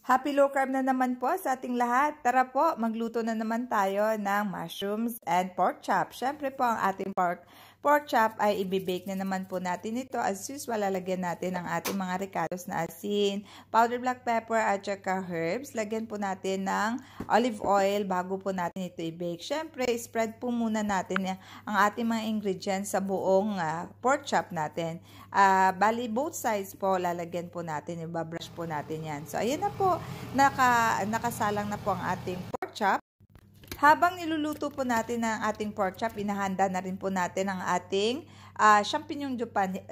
Happy low carb na naman po sa ating lahat. Tara po, magluto na naman tayo ng mushrooms and pork chop. Siyempre po ang ating pork chop ay ibibake na naman po natin ito. As usual, lalagyan natin ang ating mga ricados na asin, powdered black pepper at saka herbs. Lagyan po natin ng olive oil bago po natin ito i-bake. Siyempre, spread po muna natin ang ating mga ingredients sa buong pork chop natin. Bali, both sides po, lalagyan po natin, ibabrush po natin yan. So, ayan na po, nakasalang na po ang ating pork chop. Habang niluluto po natin ang ating pork chop, inahanda na rin po natin ang ating champignon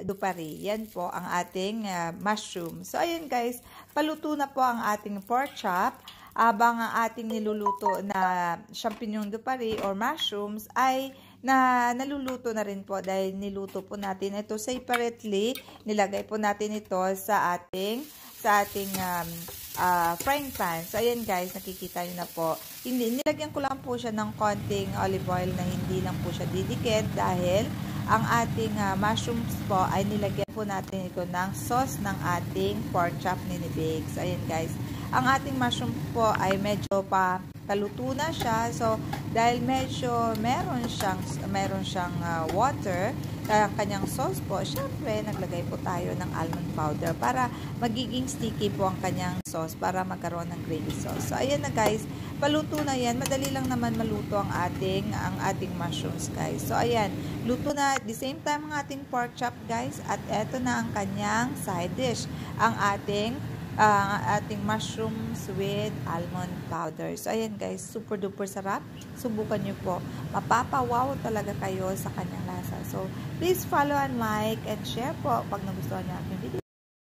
dupari. Yan po ang ating mushroom. So, ayan guys, paluto na po ang ating pork chop. Habang ang ating niluluto na champignon dupari or mushrooms ay naluluto na rin po dahil niluto po natin ito separately. Nilagay po natin ito sa ating frying pan. So, ayan guys, nakikita nyo na po. Nilagyan ko lang po siya ng konting olive oil na hindi lang po siya didikit dahil ang ating mushrooms po ay nilagyan po natin ito ng sauce ng ating pork chop ninibake. So, ayan guys, ang ating mushroom po ay medyo paluto na siya. So, dahil medyo meron siyang water, ang kanyang sauce po, syempre, naglagay po tayo ng almond powder para magiging sticky po ang kanyang sauce para magkaroon ng gravy sauce. So, ayan na guys, paluto na yan. Madali lang naman maluto ang ating mushrooms guys. So, ayan, luto na at the same time ang ating pork chop guys. At eto na ang kanyang side dish, ang ating mushrooms with almond powder. So, ayan guys, super duper sarap. Subukan nyo po. Mapapawaw talaga kayo sa kanyang lasa. So, please follow and like and share po pag nagustuhan nyo ang aking video.